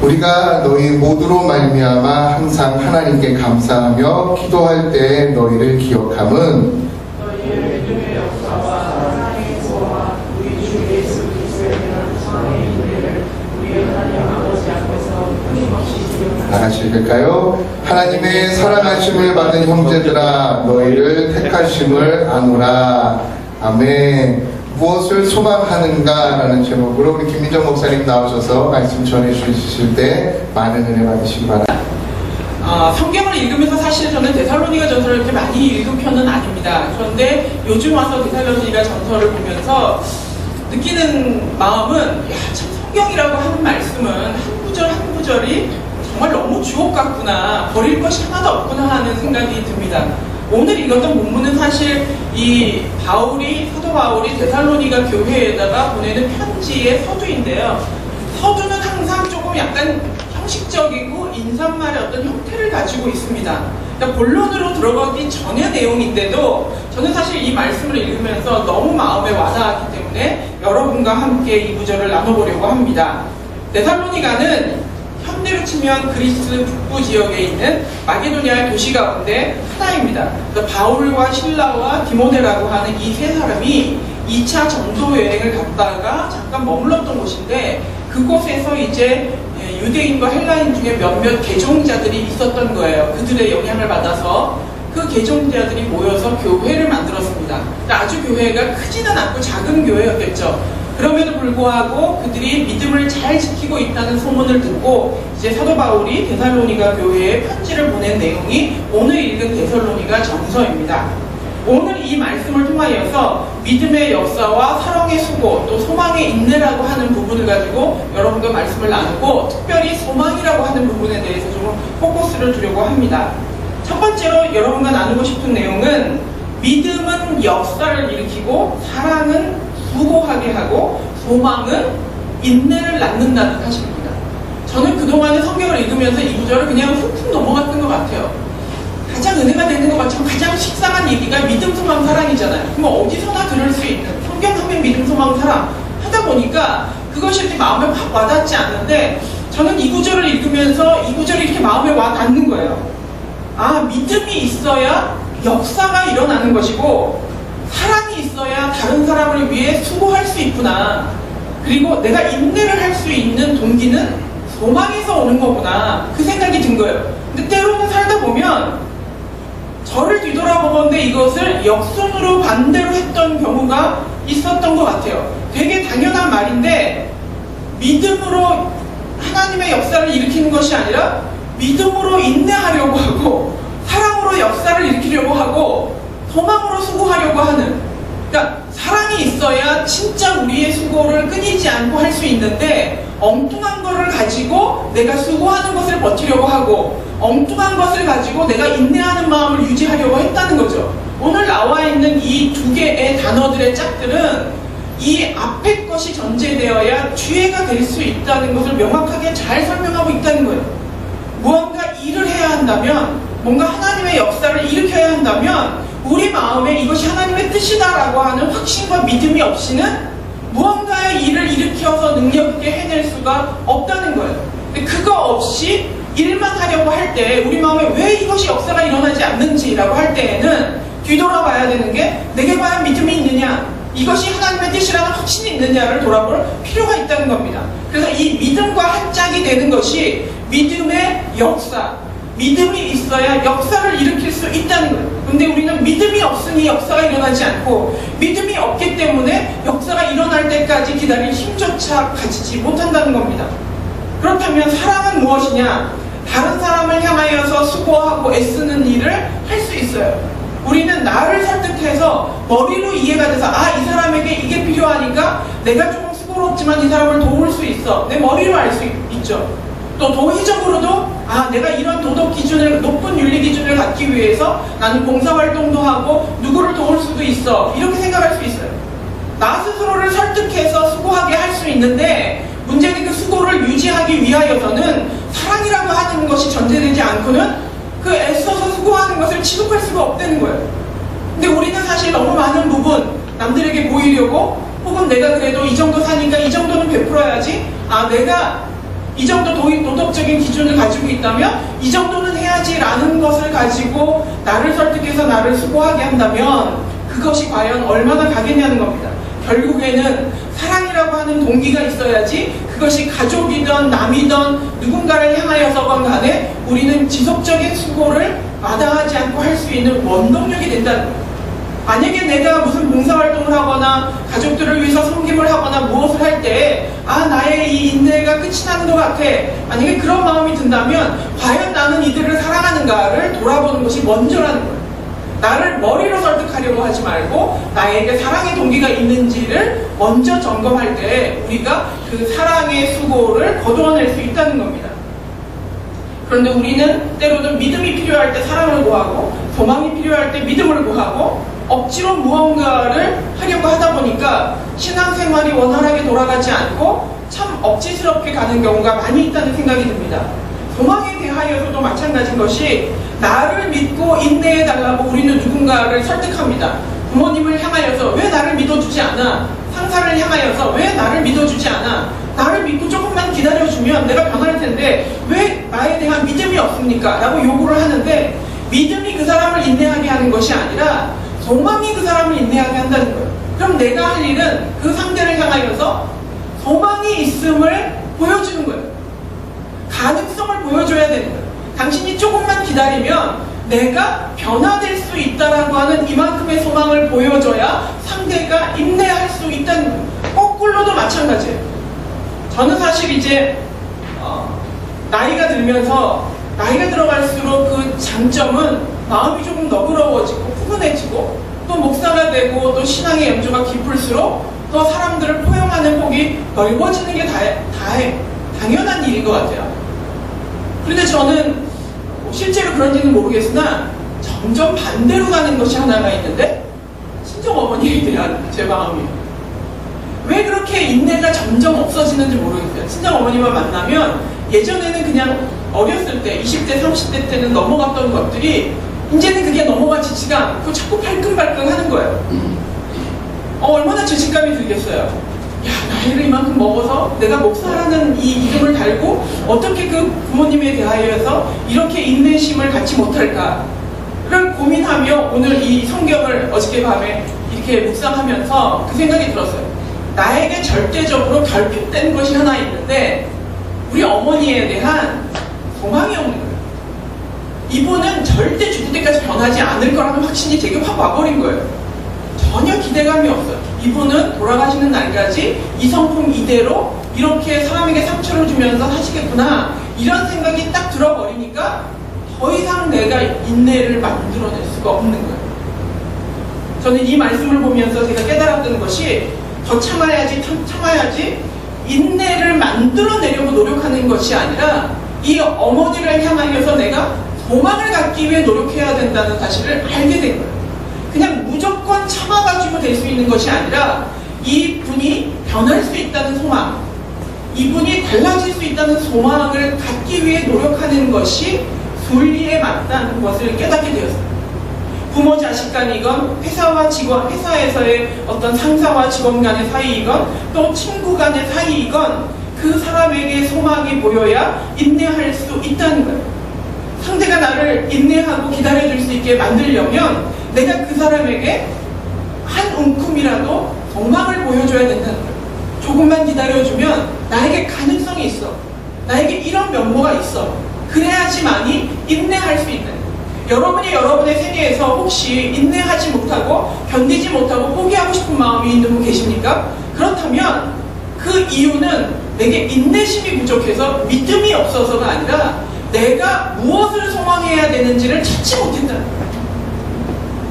우리가 너희 모두로 말미암아 항상 하나님께 감사하며 기도할 때 너희를 기억함은 너희의 믿음의 역사와 사랑의 구원과 우리 주 예수 그리스도에 대한 구원의 인내를 우리 하나님 아버지 앞에서 끊임없이 드리옵나이다. 다 같이 읽을까요? 하나님의 사랑하심을 받은 형제들아 너희를 택하심을 아노라. 아멘. 무엇을 소망하는가 라는 제목으로 우리 김민정 목사님 나오셔서 말씀 전해 주실 때 많은 은혜 받으시기 바랍니다. 성경을 읽으면서 사실 저는 데살로니가 전서를 이렇게 많이 읽은 편은 아닙니다. 그런데 요즘 와서 데살로니가 전서를 보면서 느끼는 마음은 참 성경이라고 하는 말씀은 한 구절 한 구절이 정말 너무 주옥 같구나, 버릴 것이 하나도 없구나 하는 생각이 듭니다. 오늘 읽었던 본문은 사실 이 사도 바울이 데살로니가 교회에다가 보내는 편지의 서두인데요. 서두는 항상 조금 약간 형식적이고 인사말의 어떤 형태를 가지고 있습니다. 그러니까 본론으로 들어가기 전의 내용인데도 저는 사실 이 말씀을 읽으면서 너무 마음에 와닿았기 때문에 여러분과 함께 이 구절을 나눠보려고 합니다. 데살로니가는 현대로 치면 그리스 북부 지역에 있는 마게도니아 도시 가운데 하나입니다. 바울과 실라와 디모데라고 하는 이 세 사람이 2차 전도 여행을 갔다가 잠깐 머물렀던 곳인데 그곳에서 이제 유대인과 헬라인 중에 몇몇 개종자들이 있었던 거예요. 그들의 영향을 받아서 그 개종자들이 모여서 교회를 만들었습니다. 아주 교회가 크지는 않고 작은 교회였겠죠. 그럼에도 불구하고 그들이 믿음을 잘 지키고 있다는 소문을 듣고 이제 사도 바울이 데살로니가 교회에 편지를 보낸 내용이 오늘 읽은 데살로니가 전서입니다. 오늘 이 말씀을 통하여서 믿음의 역사와 사랑의 수고 또 소망의 인내라고 하는 부분을 가지고 여러분과 말씀을 나누고 특별히 소망이라고 하는 부분에 대해서 좀 포커스를 두려고 합니다. 첫 번째로 여러분과 나누고 싶은 내용은 믿음은 역사를 일으키고 사랑은 수고하게 하고 소망은 인내를 낳는다는 사실입니다. 저는 그동안에 성경을 읽으면서 이 구절을 그냥 훅훅 넘어갔던 것 같아요. 가장 은혜가 되는 것 같지만 가장 식상한 얘기가 믿음, 소망, 사랑이잖아요. 그럼 어디서나 들을 수 있는 성경하면 믿음, 소망, 사랑 하다 보니까 그것이 이렇게 마음에 확 와닿지 않는데 저는 이 구절을 읽으면서 이 구절이 이렇게 마음에 와닿는 거예요. 아, 믿음이 있어야 역사가 일어나는 것이고 사랑이 있어야 다른 사람을 위해 수고할 수 있구나. 그리고 내가 인내를 할 수 있는 동기는 소망에서 오는 거구나. 그 생각이 든 거예요. 근데 때로는 살다 보면 저를 뒤돌아보건대 이것을 역순으로 반대로 했던 경우가 있었던 것 같아요. 되게 당연한 말인데 믿음으로 하나님의 역사를 일으키는 것이 아니라 믿음으로 인내하려고 하고 사랑으로 역사를 일으키려고 하고 소망으로 수고하려고 하는, 그러니까 사랑이 있어야 진짜 우리의 수고를 끊이지 않고 할 수 있는데 엉뚱한 거를 가지고 내가 수고하는 것을 버티려고 하고 엉뚱한 것을 가지고 내가 인내하는 마음을 유지하려고 했다는 거죠. 오늘 나와 있는 이 두 개의 단어들의 짝들은 이 앞에 것이 전제되어야 뒤에가 될 수 있다는 것을 명확하게 잘 설명하고 있다는 거예요. 무언가 일을 해야 한다면, 뭔가 하나님의 역사를 일으켜야 한다면 우리 마음에 이것이 하나님의 뜻이다라고 하는 확신과 믿음이 없이는 무언가의 일을 일으켜서 능력 있게 해낼 수가 없다는 거예요. 근데 그거 없이 일만 하려고 할 때 우리 마음에 왜 이것이 역사가 일어나지 않는지라고 할 때에는 뒤돌아봐야 되는 게 내게 과연 믿음이 있느냐, 이것이 하나님의 뜻이라는 확신이 있느냐를 돌아볼 필요가 있다는 겁니다. 그래서 이 믿음과 한 짝이 되는 것이 믿음의 역사, 믿음이 있어야 역사를 일으킬 수 있다는 거예요. 근데 우리는 믿음이 없으니 역사가 일어나지 않고 믿음이 없기 때문에 역사가 일어날 때까지 기다릴 힘조차 가지지 못한다는 겁니다. 그렇다면 사랑은 무엇이냐? 다른 사람을 향하여서 수고하고 애쓰는 일을 할 수 있어요. 우리는 나를 설득해서 머리로 이해가 돼서 이 사람에게 이게 필요하니까 내가 조금 수고롭지만 이 사람을 도울 수 있어. 내 머리로 알 수 있죠. 또 도의적으로도 내가 이런 도덕 기준을, 높은 윤리 기준을 갖기 위해서 나는 봉사활동도 하고 누구를 도울 수도 있어. 이렇게 생각할 수 있어요. 나 스스로를 설득해서 수고하게 할 수 있는데 문제는 그 수고를 유지하기 위하여서는 사랑이라고 하는 것이 전제되지 않고는 그 애써서 수고하는 것을 지속할 수가 없다는 거예요. 근데 우리는 사실 너무 많은 부분 남들에게 보이려고, 혹은 내가 그래도 이 정도 사니까 이 정도는 베풀어야지, 내가 이 정도 도덕적인 기준을 가지고 있다면 이 정도는 해야지라는 것을 가지고 나를 설득해서 나를 수고하게 한다면 그것이 과연 얼마나 가겠냐는 겁니다. 결국에는 사랑이라고 하는 동기가 있어야지 그것이 가족이든 남이든 누군가를 향하여서건 간에 우리는 지속적인 수고를 마다하지 않고 할 수 있는 원동력이 된다는 거예요. 만약에 내가 무슨 봉사활동을 하거나 가족들을 위해서 섬김을 하거나 무엇을 할 때 나의 이 인내가 끝이 나는 것 같아. 만약에 그런 마음이 든다면 과연 나는 이들을 사랑하는가를 돌아보는 것이 먼저라는 거예요. 나를 머리로 설득하려고 하지 말고 나에게 사랑의 동기가 있는지를 먼저 점검할 때 우리가 그 사랑의 수고를 거두어낼 수 있다는 겁니다. 그런데 우리는 때로는 믿음이 필요할 때 사랑을 구하고 소망이 필요할 때 믿음을 구하고 억지로 무언가를 하려고 하다 보니까 신앙생활이 원활하게 돌아가지 않고 참 억지스럽게 가는 경우가 많이 있다는 생각이 듭니다. 소망에 대하여서도 마찬가지인 것이 나를 믿고 인내해달라고 우리는 누군가를 설득합니다. 부모님을 향하여서 왜 나를 믿어주지 않아? 상사를 향하여서 왜 나를 믿어주지 않아? 나를 믿고 조금만 기다려주면 내가 변할 텐데 왜 나에 대한 믿음이 없습니까? 라고 요구를 하는데 믿음이 그 사람을 인내하게 하는 것이 아니라 소망이 그 사람을 인내하게 한다는 거예요. 그럼 내가 할 일은 그 상대를 향하여서 소망이 있음을 보여주는 거예요. 가능성을 보여줘야 되는 거예요. 당신이 조금만 기다리면 내가 변화될 수 있다라고 하는 이만큼의 소망을 보여줘야 상대가 인내할 수 있다는 거예요. 거꾸로도 마찬가지예요. 저는 사실 이제 나이가 들면서 나이가 들어갈수록 그 장점은 마음이 조금 너그러워지고 푸근해지고 또 목사가 되고 또 신앙의 연조가 깊을수록 더 사람들을 포용하는 폭이 넓어지는 게 당연한 일인 것 같아요. 그런데 저는 실제로 그런지는 모르겠으나 점점 반대로 가는 것이 하나가 있는데 친정어머니에 대한 제 마음이에요. 왜 그렇게 인내가 점점 없어지는지 모르겠어요. 친정어머니만 만나면 예전에는 그냥 어렸을 때 20대 30대 때는 넘어갔던 것들이 이제는 그게 넘어가지지가 않고 자꾸 발끈발끈 하는 거예요. 얼마나 죄책감이 들겠어요. 야, 나이를 이만큼 먹어서 내가 목사라는 이 이름을 달고 어떻게 그 부모님에 대하여서 이렇게 인내심을 갖지 못할까를 고민하며 오늘 이 성경을 어저께 밤에 이렇게 묵상하면서 그 생각이 들었어요. 나에게 절대적으로 결핍된 것이 하나 있는데 우리 어머니에 대한 소망이 없는 거예요. 이분은 절대 죽을 때까지 변하지 않을 거라는 확신이 되게 확 와버린 거예요. 전혀 기대감이 없어요. 이분은 돌아가시는 날까지 이 성품 이대로 이렇게 사람에게 상처를 주면서 하시겠구나 이런 생각이 딱 들어버리니까 더 이상 내가 인내를 만들어낼 수가 없는 거예요. 저는 이 말씀을 보면서 제가 깨달았던 것이 더 참아야지 인내를 만들어내려고 노력하는 것이 아니라 이 어머니를 향하여서 내가 소망을 갖기 위해 노력해야 된다는 사실을 알게 된 거예요. 그냥 무조건 참아가지고 될 수 있는 것이 아니라 이분이 변할 수 있다는 소망, 이분이 달라질 수 있다는 소망을 갖기 위해 노력하는 것이 순리에 맞다는 것을 깨닫게 되었습니다. 부모 자식 간이건 회사와 직원, 회사에서의 어떤 상사와 직원 간의 사이이건 또 친구 간의 사이이건 그 사람에게 소망이 보여야 인내할 수 있다는 거예요. 상대가 나를 인내하고 기다려줄 수 있게 만들려면 내가 그 사람에게 한 움큼이라도 소망을 보여줘야 된다는 거예요. 조금만 기다려주면 나에게 가능성이 있어. 나에게 이런 면모가 있어. 그래야지만이 인내할 수 있는 거예요. 여러분이 여러분의 생애에서 혹시 인내하지 못하고 견디지 못하고 포기하고 싶은 마음이 있는 분 계십니까? 그렇다면 그 이유는 내게 인내심이 부족해서 믿음이 없어서가 아니라 내가 무엇을 소망해야 되는지를 찾지 못했다는 거예요.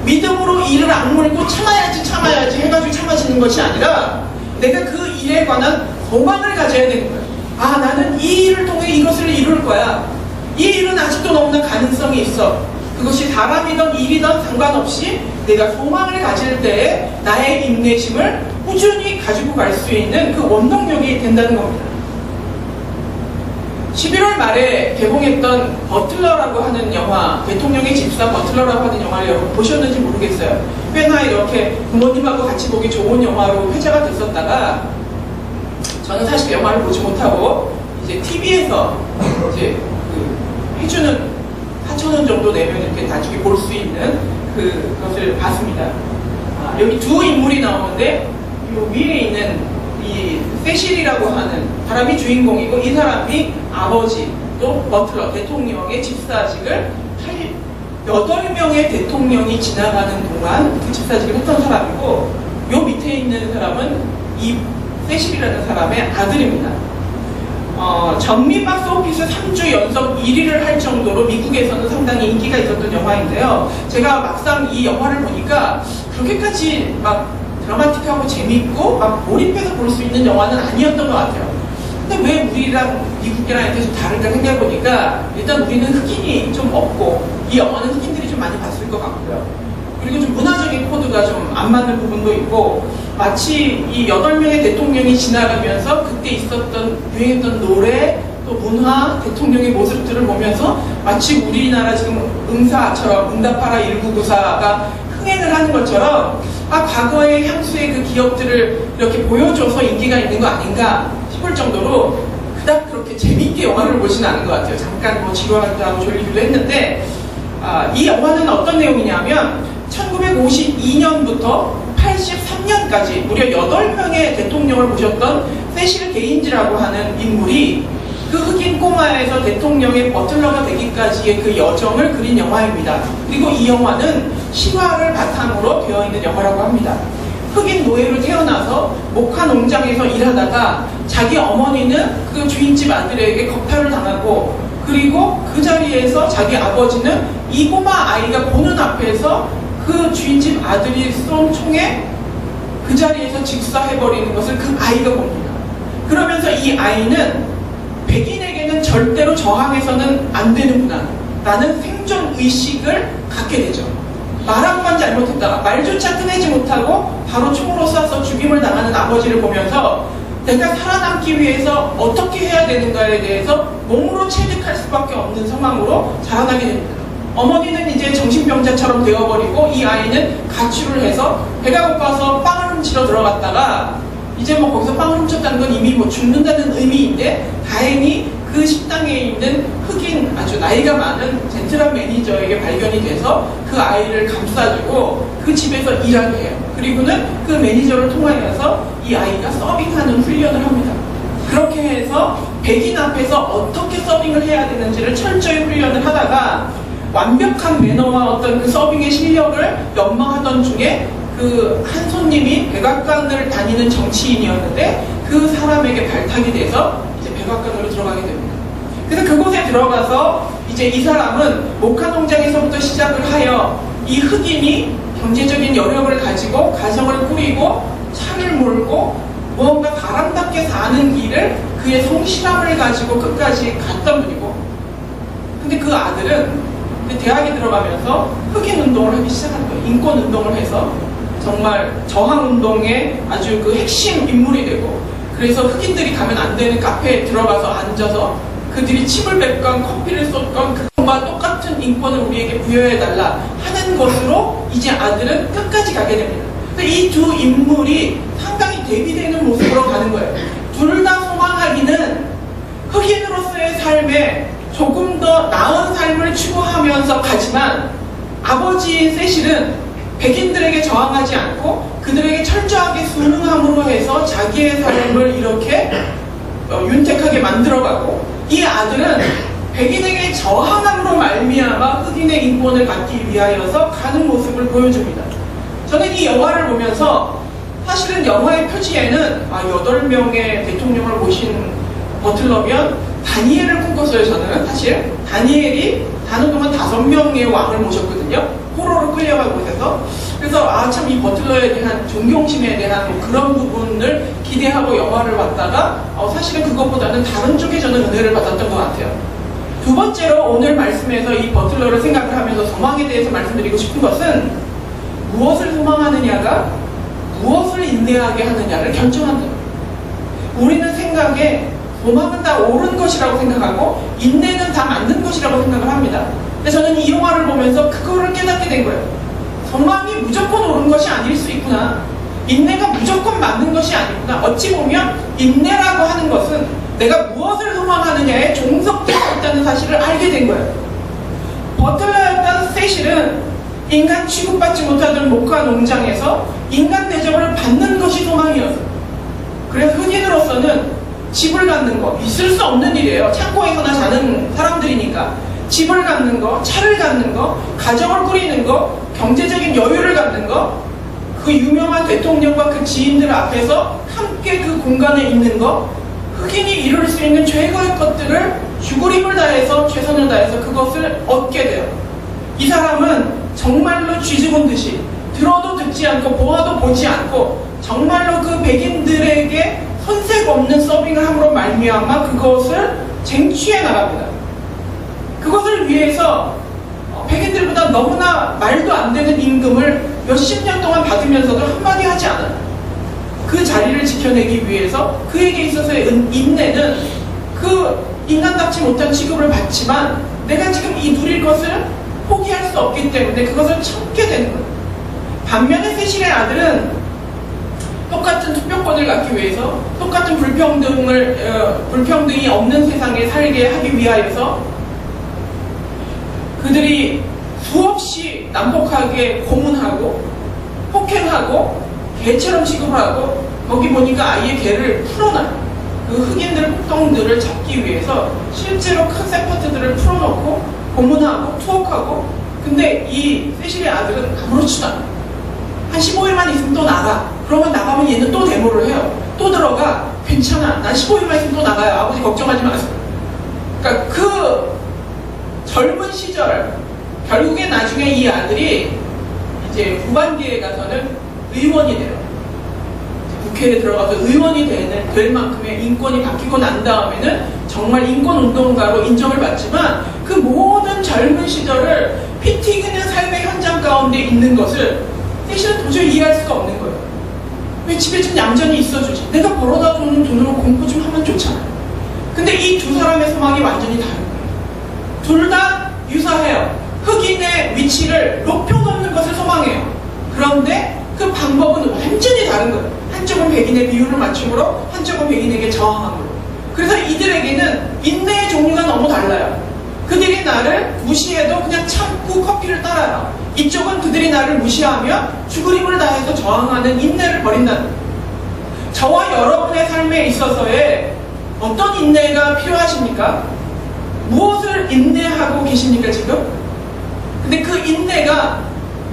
믿음으로 이를 악물고 참아야지 해가지고 참아지는 것이 아니라 내가 그 일에 관한 소망을 가져야 되는 거예요. 나는 이 일을 통해 이것을 이룰 거야. 이 일은 아직도 너무나 가능성이 있어. 그것이 사람이든 일이든 상관없이 내가 소망을 가질 때에 나의 인내심을 꾸준히 가지고 갈 수 있는 그 원동력이 된다는 겁니다. 11월 말에 개봉했던 버틀러라고 하는 영화, 대통령의 집사 버틀러라고 하는 영화를 여러분 보셨는지 모르겠어요. 꽤나 이렇게 부모님하고 같이 보기 좋은 영화로 회자가 됐었다가 저는 사실 영화를 보지 못하고 이제 TV에서 이제 해주는 4,000원 정도 내면 이렇게 나중에 볼 수 있는 그것을 봤습니다. 여기 두 인물이 나오는데 이 위에 있는 이 세실이라고 하는 사람이 주인공이고 이 사람이 아버지 또 버틀러 대통령의 집사직을 8명의 대통령이 지나가는 동안 그 집사직을 했던 사람이고 요 밑에 있는 사람은 이 세실이라는 사람의 아들입니다. 전미 박스 오피스 3주 연속 1위를 할 정도로 미국에서는 상당히 인기가 있었던 영화인데요. 제가 막상 이 영화를 보니까 그렇게까지 막 드라마틱하고 재밌고 막 몰입해서 볼 수 있는 영화는 아니었던 것 같아요. 근데 왜 우리랑 미국이랑 이렇게 좀 다를까 생각해보니까 일단 우리는 흑인이 좀 없고 이 영화는 흑인들이 좀 많이 봤을 것 같고요. 그리고 좀 문화적인 코드가 좀 안 맞는 부분도 있고 마치 이 8명의 대통령이 지나가면서 그때 있었던 유행했던 노래 또 문화 대통령의 모습들을 보면서 마치 우리나라 지금 응사처럼 응답하라 1994가 흥행을 하는 것처럼 과거의 향수의 그 기억들을 이렇게 보여줘서 인기가 있는 거 아닌가 싶을 정도로 그닥 그렇게 재밌게 영화를 보지는 않은 것 같아요. 잠깐 뭐 지루하기도 하고 졸리기도 했는데 이 영화는 어떤 내용이냐면 1952년부터 83년까지 무려 8명의 대통령을 모셨던 세실 게인즈라고 하는 인물이 그 흑인 꼬마에서 대통령의 버틀러가 되기까지의 그 여정을 그린 영화입니다. 그리고 이 영화는 실화를 바탕으로 되어 있는 영화라고 합니다. 흑인 노예로 태어나서 목화 농장에서 일하다가 자기 어머니는 그 주인집 아들에게 겁탈을 당하고 그리고 그 자리에서 자기 아버지는 이 꼬마 아이가 보는 앞에서 그 주인집 아들이 쏜 총에 그 자리에서 직사해버리는 것을 그 아이가 봅니다. 그러면서 이 아이는 백인에게는 절대로 저항해서는 안 되는구나 라는 생존의식을 갖게 되죠. 말 한 번 잘못했다가 말조차 꺼내지 못하고 바로 총으로 쏴서 죽임을 당하는 아버지를 보면서 내가 살아남기 위해서 어떻게 해야 되는가에 대해서 몸으로 체득할 수밖에 없는 상황으로 자라나게 됩니다. 어머니는 이제 정신병자처럼 되어버리고 이 아이는 가출을 해서 배가 고파서 빵을 훔치러 들어갔다가 이제 뭐 거기서 빵을 훔쳤다는 건 이미 뭐 죽는다는 의미인데 다행히 그 식당에 있는 흑인 아주 나이가 많은 젠틀한 매니저에게 발견이 돼서 그 아이를 감싸주고 그 집에서 일하게 해요. 그리고는 그 매니저를 통하여서 이 아이가 서빙하는 훈련을 합니다. 그렇게 해서 백인 앞에서 어떻게 서빙을 해야 되는지를 철저히 훈련을 하다가 완벽한 매너와 어떤 그 서빙의 실력을 연마하던 중에 그 한 손님이 백악관을 다니는 정치인이었는데 그 사람에게 발탁이 돼서 이제 백악관으로 들어가게 됩니다. 그래서 그곳에 들어가서 이제 이 사람은 목화 농장에서부터 시작을 하여 이 흑인이 경제적인 여력을 가지고 가정을 꾸리고 차를 몰고 무언가 사람답게 사는 길을 그의 성실함을 가지고 끝까지 갔던 분이고 근데 그 아들은 대학에 들어가면서 흑인 운동을 하기 시작한 거예요. 인권 운동을 해서 정말 저항운동의 아주 그 핵심 인물이 되고 그래서 흑인들이 가면 안 되는 카페에 들어가서 앉아서 그들이 침을 뱉건 커피를 쏟건 그것과 똑같은 인권을 우리에게 부여해달라 하는 것으로 이제 아들은 끝까지 가게 됩니다. 이 두 인물이 상당히 대비되는 모습으로 가는 거예요. 둘 다 소망하기는 흑인으로서의 삶에 조금 더 나은 삶을 추구하면서 가지만 아버지의 세실은 백인들에게 저항하지 않고 그들에게 철저하게 순응함으로 해서 자기의 삶을 이렇게 윤택하게 만들어가고 이 아들은 백인에게 저항함으로 말미암아 흑인의 인권을 갖기 위하여서 가는 모습을 보여줍니다. 저는 이 영화를 보면서 사실은 영화의 표지에는 8명의 대통령을 모신 버틀러면 다니엘을 꿈꿨어요. 저는 사실 다니엘이 다른 동안 5명의 왕을 모셨거든요. 포로로 끌려간 곳에서. 그래서 참 이 버틀러에 대한 존경심에 대한 뭐 그런 부분을 기대하고 영화를 봤다가 사실은 그것보다는 다른 쪽에 저는 은혜를 받았던 것 같아요. 두 번째로 오늘 말씀에서 이 버틀러를 생각을 하면서 소망에 대해서 말씀드리고 싶은 것은 무엇을 소망하느냐가 무엇을 인내하게 하느냐를 결정한다. 우리는 생각에 소망은 다 옳은 것이라고 생각하고 인내는 다 맞는 것이라고 생각을 합니다. 근데 저는 이 영화를 보면서 그거를 깨닫게 된 거예요. 소망이 무조건 옳은 것이 아닐 수 있구나. 인내가 무조건 맞는 것이 아니구나. 어찌 보면 인내라고 하는 것은 내가 무엇을 소망하느냐에 종속되어 있다는 사실을 알게 된 거예요. 버틀러였던 세실은 인간 취급받지 못하던 목화 농장에서 인간 대접을 받는 것이 소망이었어요. 그래서 흑인으로서는 집을 갖는 거, 있을 수 없는 일이에요. 창고에서나 사는 사람들이니까. 집을 갖는 거, 차를 갖는 거, 가정을 꾸리는 거, 경제적인 여유를 갖는 거, 그 유명한 대통령과 그 지인들 앞에서 함께 그 공간에 있는 거, 흑인이 이룰 수 있는 최고의 것들을 죽을 힘을 다해서 최선을 다해서 그것을 얻게 돼요. 이 사람은 정말로 쥐죽은 듯이 들어도 듣지 않고 보아도 보지 않고 정말로 그 백인들에게 손색 없는 서빙을 함으로 말미암아 그것을 쟁취해 나갑니다. 그것을 위해서 백인들보다 너무나 말도 안 되는 임금을 몇십 년 동안 받으면서도 한마디 하지 않아요. 그 자리를 지켜내기 위해서 그에게 있어서의 인내는 그 인간답지 못한 취급을 받지만 내가 지금 이 누릴 것을 포기할 수 없기 때문에 그것을 참게 되는 거예요. 반면에 세실의 아들은 똑같은 투표권을 갖기 위해서 똑같은 불평등이 없는 세상에 살게 하기 위하여서 그들이 수없이 난폭하게 고문하고 폭행하고 개처럼 취급하고 거기 보니까 아예 개를 풀어놔요. 그 흑인들 폭동들을 잡기 위해서 실제로 큰 세파트들을 풀어놓고 고문하고 투옥하고 근데 이 세실의 아들은 아무렇지도 않아요. 한 15일만 있으면 또 나가. 그러면 나가면 얘는 또 데모를 해요. 또 들어가. 괜찮아. 난 15일만 있으면 또 나가요. 아버지 걱정하지 마세요. 그러니까 그 젊은 시절 결국에 나중에 이 아들이 이제 후반기에 가서는 의원이 돼요. 국회에 들어가서 의원이 될 만큼의 인권이 바뀌고 난 다음에는 정말 인권운동가로 인정을 받지만 그 모든 젊은 시절을 피 튀기는 삶의 현장 가운데 있는 것을 세실은 도저히 이해할 수가 없는 거예요. 왜 집에 좀 얌전히 있어주지? 내가 벌어다 주는 돈으로 공부 좀 하면 좋잖아요. 근데 이 두 사람의 소망이 완전히 다른 거예요. 둘 다 유사해요. 흑인의 위치를 높여놓는 것을 소망해요. 그런데 그 방법은 완전히 다른 거예요. 한쪽은 백인의 비율을 맞춤으로 한쪽은 백인에게 저항함으로. 그래서 이들에게는 인내의 종류가 너무 달라요. 그들이 나를 무시해도 그냥 참고 커피를 따라요. 이쪽은 그들이 나를 무시하며 죽을 힘을 다해서 저항하는 인내를 벌인다는 거예요. 저와 여러분의 삶에 있어서의 어떤 인내가 필요하십니까? 무엇을 인내하고 계십니까 지금? 근데 그 인내가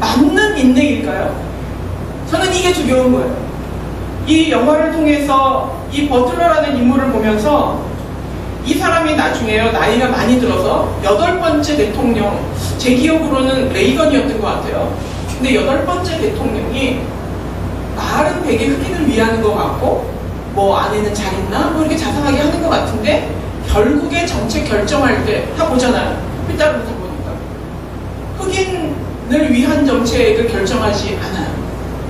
맞는 인내일까요? 저는 이게 두려운 거예요. 이 영화를 통해서 이 버틀러라는 인물을 보면서 이 사람이 나중에요 나이가 많이 들어서 8번째 대통령 제 기억으로는 레이건이었던 것 같아요. 근데 8번째 대통령이 말은 되게 흑인을 위하는 것 같고 뭐 아내는 잘 있나? 뭐 이렇게 자상하게 하는 것 같은데 결국에 정책 결정할 때 다 보잖아요. 필다르부터 보니까 흑인을 위한 정책을 결정하지 않아요.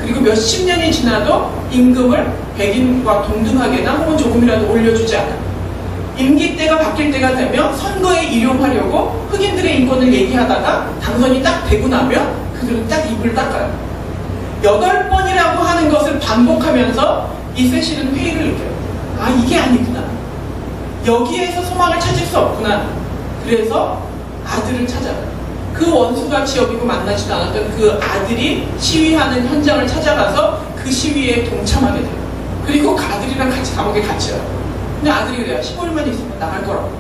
그리고 몇십 년이 지나도 임금을 백인과 동등하게나 혹은 조금이라도 올려주지 않아요. 임기 때가 바뀔 때가 되면 선거에 일용하려고 흑인들의 인권을 얘기하다가 당선이 딱 되고 나면 그들은 딱 입을 닦아요. 8번이라고 하는 것을 반복하면서 이 세실은 회의를 느껴요. 아 이게 아니구나. 여기에서 소망을 찾을 수 없구나. 그래서 아들을 찾아가요. 그 원수같이 여기고 만나지도 않았던 그 아들이 시위하는 현장을 찾아가서 그 시위에 동참하게 돼요. 그리고 그 아들이랑 같이 감옥에 갇혀요. 근데 아들이 그래요. 15일만 있으면 나갈 거라고.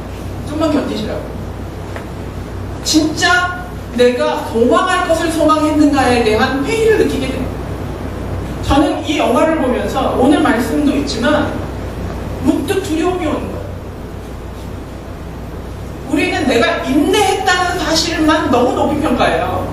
좀만 견디시라고. 진짜 내가 소망할 것을 소망했는가에 대한 회의를 느끼게 돼요. 저는 이 영화를 보면서 오늘 말씀도 있지만 문득 두려움이 오는 거예요. 우리는 내가 인내했다는 사실만 너무 높이 평가해요.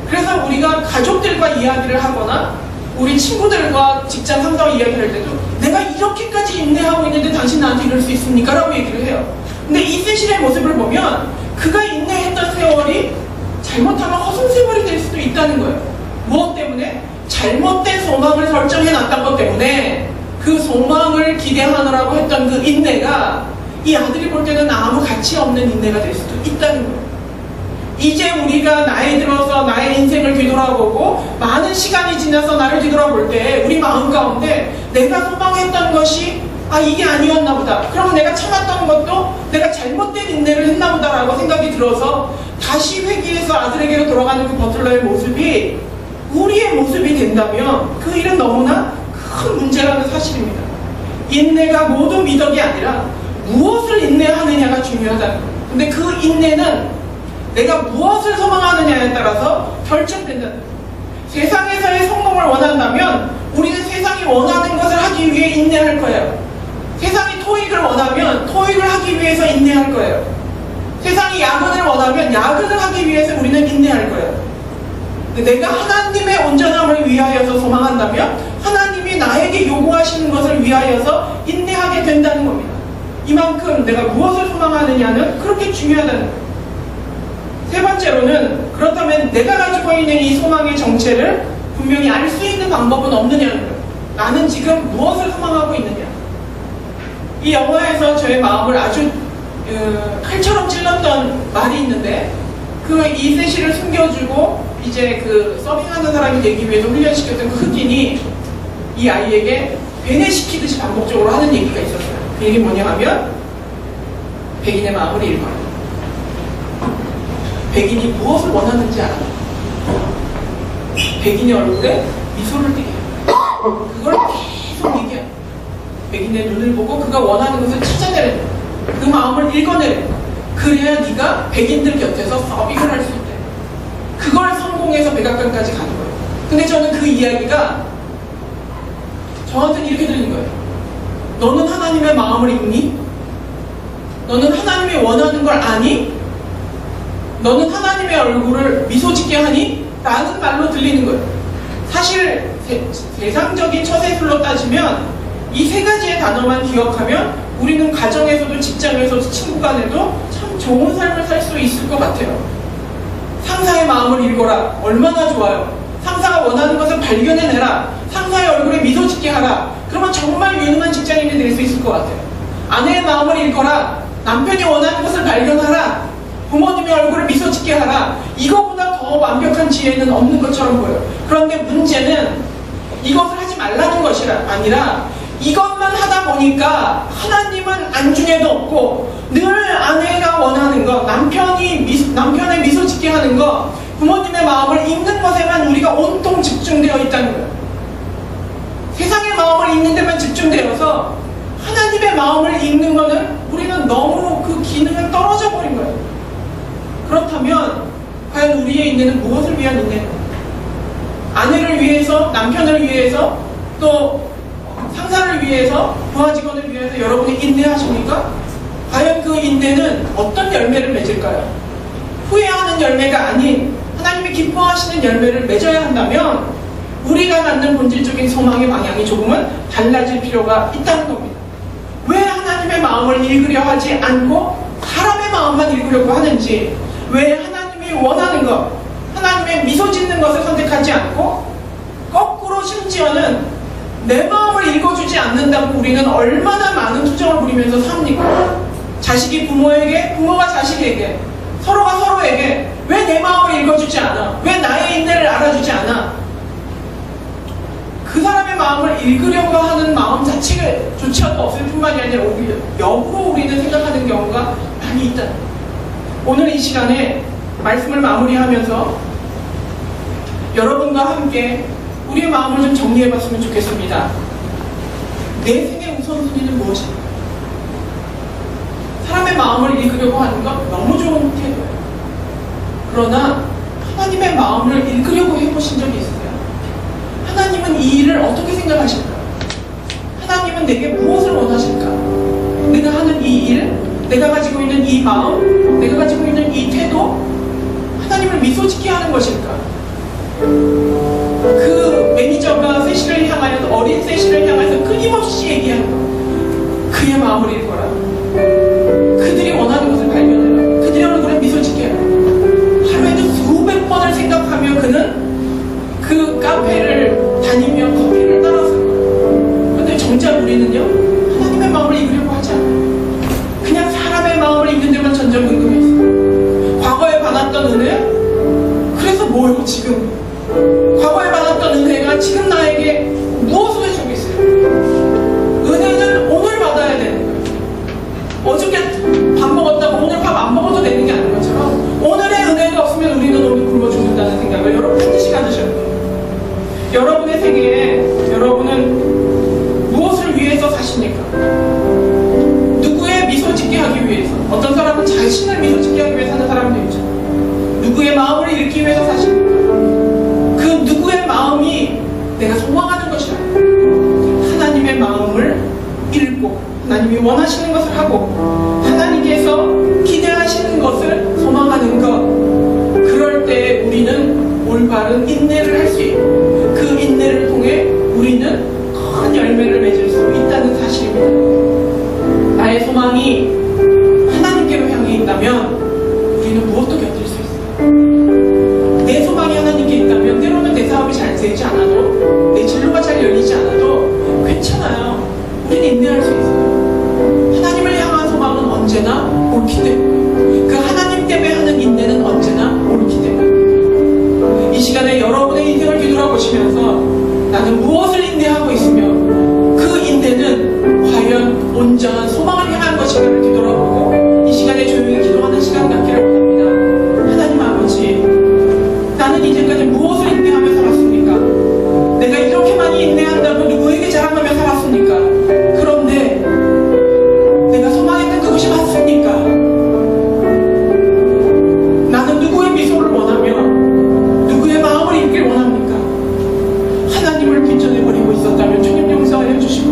그래서 우리가 가족들과 이야기를 하거나 우리 친구들과 직장 상사와 이야기를 할 때도 내가 이렇게까지 인내하고 있는데 당신 나한테 이럴 수 있습니까? 라고 얘기를 해요. 근데 이 세실의 모습을 보면 그가 인내했던 세월이 잘못하면 허송 세월이 될 수도 있다는 거예요. 무엇 때문에? 잘못된 소망을 설정해놨던 것 때문에 그 소망을 기대하느라고 했던 그 인내가 이 아들이 볼 때는 아무 가치 없는 인내가 될 수도 있다는 거예요. 이제 우리가 나이 들어서 나의 인생을 뒤돌아보고 많은 시간이 지나서 나를 뒤돌아볼 때 우리 마음 가운데 내가 소망했던 것이 아, 이게 아니었나 보다. 그럼 내가 참았던 것도 내가 잘못된 인내를 했나 보다라고 생각이 들어서 다시 회개해서 아들에게로 돌아가는 그 버틀러의 모습이 우리의 모습이 된다면 그 일은 너무나 큰 문제라는 사실입니다. 인내가 모두 미덕이 아니라 무엇을 인내하느냐가 중요하다는 거예요. 근데 그 인내는 내가 무엇을 소망하느냐에 따라서 결정된다는 거예요. 세상에서의 성공을 원한다면 우리는 세상이 원하는 것을 하기 위해 인내할 거예요. 세상이 토익을 원하면 토익을 하기 위해서 인내할 거예요. 세상이 야근을 원하면 야근을 하기 위해서 우리는 인내할 거예요. 근데 내가 하나님의 온전함을 위하여서 소망한다면 하나님이 나에게 요구하시는 것을 위하여서 인내하게 된다는 겁니다. 이만큼 내가 무엇을 소망하느냐는 그렇게 중요하다는 거예요. 세 번째로는 그렇다면 내가 가지고 있는 이 소망의 정체를 분명히 알 수 있는 방법은 없느냐는 거예요. 나는 지금 무엇을 소망하고 있느냐. 이 영화에서 저의 마음을 아주 칼처럼 찔렀던 말이 있는데 그 이세시를 숨겨주고 이제 그 서빙하는 사람이 되기 위해서 훈련시켰던 그 흑인이 이 아이에게 배뇌시키듯이 반복적으로 하는 얘기가 있었어요. 그 얘기 뭐냐 하면 백인의 마음을 읽어라. 백인이 무엇을 원하는지 알아. 백인의 얼굴에 미소를 띠게 해요. 그걸 계속 얘기해요. 백인의 눈을 보고 그가 원하는 것을 찾아내려. 그 마음을 읽어내려. 그래야 네가 백인들 곁에서 서빙을 할 수 있대. 그걸 성공해서 백악관까지 가는 거예요. 근데 저는 그 이야기가 저한테는 이렇게 들리는 거예요. 너는 하나님의 마음을 읽니? 너는 하나님이 원하는 걸 아니? 너는 하나님의 얼굴을 미소 짓게 하니? 라는 말로 들리는 거예요. 사실 세상적인 처세술로 따지면 이 세 가지의 단어만 기억하면 우리는 가정에서도 직장에서도 친구 간에도 참 좋은 삶을 살 수 있을 것 같아요. 상사의 마음을 읽어라. 얼마나 좋아요. 상사가 원하는 것을 발견해내라. 상사의 얼굴에 미소 짓게 하라. 그러면 정말 유능한 직장인이 될 수 있을 것 같아요. 아내의 마음을 읽어라. 남편이 원하는 것을 발견하라. 부모님의 얼굴을 미소 짓게 하라. 이거보다 더 완벽한 지혜는 없는 것처럼 보여요. 그런데 문제는 이것을 하지 말라는 것이 아니라 이것만 하다 보니까 하나님은 안중에도 없고 늘 아내가 원하는 것, 남편의 미소 짓게 하는 것, 부모님의 마음을 읽는 것에만 우리가 온통 집중되어 있다는 거예요. 세상의 마음을 읽는 데만 집중되어서 하나님의 마음을 읽는 것은 우리는 너무 그 기능을 떨어져 버린 거예요. 그렇다면 과연 우리의 인내는 무엇을 위한 인내인가? 아내를 위해서, 남편을 위해서, 또 상사를 위해서, 부하 직원을 위해서 여러분이 인내하십니까? 과연 그 인내는 어떤 열매를 맺을까요? 후회하는 열매가 아닌 하나님이 기뻐하시는 열매를 맺어야 한다면 우리가 갖는 본질적인 소망의 방향이 조금은 달라질 필요가 있다는 겁니다. 왜 하나님의 마음을 읽으려 하지 않고 사람의 마음만 읽으려고 하는지, 왜 하나님이 원하는 것, 하나님의 미소 짓는 것을 선택하지 않고 거꾸로 심지어는 내 마음을 읽어주지 않는다고 우리는 얼마나 많은 투정을 부리면서 삽니까? 자식이 부모에게, 부모가 자식에게, 서로가 서로에게 왜 내 마음을 읽어주지 않아? 왜 나의 인내를 알아주지 않아? 그 사람의 마음을 읽으려고 하는 마음 자체조차도 없을 뿐만이 아니라 오히려 역으로 우리는 생각하는 경우가 많이 있다. 오늘 이 시간에 말씀을 마무리하면서 여러분과 함께 우리의 마음을 좀 정리해봤으면 좋겠습니다. 내 생의 우선순위는 무엇일까? 사람의 마음을 읽으려고 하는 건 너무 좋은 태도예요. 그러나 하나님의 마음을 읽으려고 해보신 적이 있으세요? 하나님은 이 일을 어떻게 생각하실까? 하나님은 내게 무엇을 원하실까? 내가 하는 이 일, 내가 가지고 있는 이 마음, 내가 가지고 있는 이 태도, 하나님을 미소 짓게 하는 것일까? 그 매니저가 세시를 향하여, 어린 세시를 향해서 끊임없이 얘기하는 것, 그의 마음을 읽어라. 그들이 원하는 것을 발견해라. 그들의 얼굴에 미소 짓게 해라. 하루에도 수백 번을 생각하며 그는 그 카페를 다니며 커피를 따랐을 거예요. 그런데 정작 우리는요, 하나님의 마음을 읽으려고 하지 않아요. 그냥 사람의 마음을 읽는 데만 전전긍긍했어요. 과거에 받았던 은혜, 그래서 뭐요 지금? 과거에 받았던 은혜가 지금 나에게 무엇을 해주고 있어요? 은혜는 오늘 어떤 사람은 자신을 미소 짓게 하기 위해 사는 사람도 있죠. 누구의 마음을 잃기 위해서 사십니다. 그 누구의 마음이 내가 소망하는 것이라. 하나님의 마음을 읽고 하나님이 원하시는 것을 하고 하나님께서 기대하시는 것을 소망하는 것, 그럴 때 우리는 올바른 인내를 할 수 있고 그 인내를 통해 우리는 큰 열매를 맺을 수 있다는 사실입니다. 나의 소망이 하나님께로 향해 있다면 우리는 무엇도 견딜 수 있어요. 내 소망이 하나님께 있다면 때로는 내 사업이 잘 되지 않아도 내 진로가 잘 열리지 않아도 괜찮아요. 우리는 인내할 수 있어요. 하나님을 향한 소망은 언제나 옳기 때문에, 그 하나님 때문에 하는 인내는 언제나 옳기 때문에. 이 시간에 여러분의 인생을 뒤돌아보시면서 나는 무엇을 인내하고 있으며 그 인내는 과연 온전한 소망을 향한 것인가를 뒤돌아보고 이 시간에 조용히 기도하는 시간 갖기를 원합니다. 하나님 아버지, 나는 이제까지 무엇을 인내하며 살았습니까? 내가 이렇게 많이 인내한다고 누구에게 자랑하며 살았습니까? 그런데 내가 소망했던 그것이 맞습니까? 나는 누구의 미소를 원하며 누구의 마음을 읽길 원합니까? 하나님을 빈전해버리고 있었다면 주님 용서하여 주시고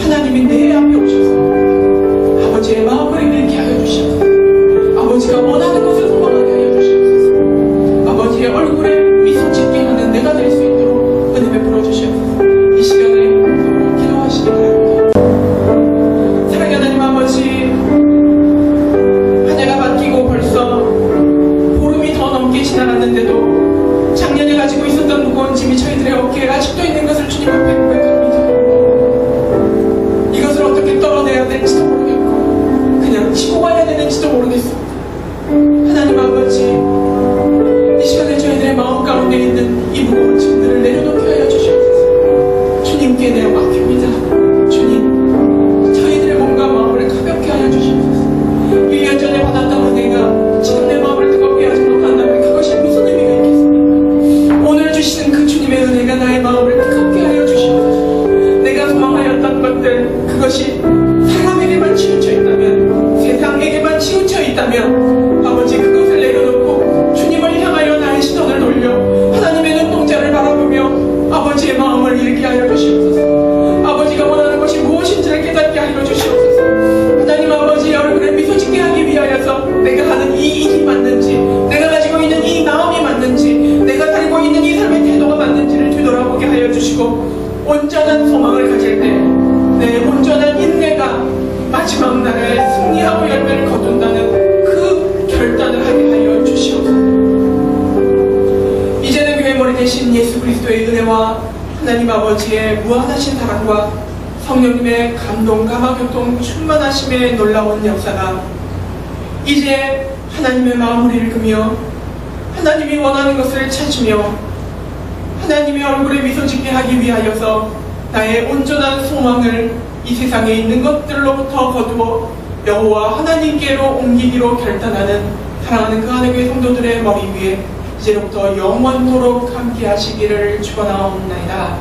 하나님이 내 앞에 오셔서 아버지의 마음을 읽게 하여 주시옵소서. 아버지가 원하는 것을 소망하게 하여 주시옵소서. 아버지의 얼굴에 미소 짓게 하는 내가 될 수 있도록 은혜 베풀어 주시옵소서. 이 시간에 기도하시기 바랍니다. 사랑하는 하나님 아버지, 한 해가 바뀌고 벌써 보름이 더 넘게 지나갔는데도 작년에 가지고 있었던 무거운 짐이 저희들의 어깨에 아직도 있는 것을 주님 앞에 고백합니다. 이것을 어떻게 떨어내야 될지도 모르겠고 그냥 치고 가야 되는지도 모르겠습니다. 하나님 아버지, 이 시간에 저희들의 마음 가운데 있는 이 무거운 짐들을 내려놓게 하여 주시옵소서. 주님께 내어 맡깁니다. 주님, 저희들의 몸과 마음을 가볍게 하여 주시옵소서. 1년 전에 받았던 은혜가 지금 내 마음을 뜨겁게 하지 못한다면 그것이 무슨 의미가 있겠습니까? 오늘 주시는 그 주님의 은혜가 나의 마음을 뜨겁게 하여 주시옵소서. 내가 소망하였던 것들, 그것이 사람에게만 치우쳐 있다면, 세상에게만 치우쳐 있다면 아버지, 그것을 내려놓고 주님을 향하여 나의 시선을 돌려 하나님의 눈동자를 바라보며 아버지의 마음을 읽게 하여 주시옵소서. 아버지가 원하는 것이 무엇인지를 깨닫게 하여 주시옵소서. 하나님 아버지, 얼굴에 미소 짓게 하기 위하여서 내가 하는 이 일이 맞는지, 내가 가지고 있는 이 마음이 맞는지, 내가 살고 있는 이 삶의 태도가 맞는지를 뒤돌아보게 하여 주시고 온전한 소망을 가질 때 내 온전한 인내가 마지막 날에 승리하고 열매를 거둔다는 그 결단을 하게 하여 주시옵소서. 이제는 교회 머리 대신 예수 그리스도의 은혜와 하나님 아버지의 무한하신 사랑과 성령님의 감동, 감화교통, 충만하심의 놀라운 역사가 이제 하나님의 마음을 읽으며 하나님이 원하는 것을 찾으며 하나님의 얼굴에 미소 짓게 하기 위하여서 나의 온전한 소망을 이 세상에 있는 것들로부터 거두어 여호와 하나님께로 옮기기로 결단하는 사랑하는 그 하나님의 성도들의 머리 위에 이제로부터 영원토록 함께 하시기를 축원하옵나이다.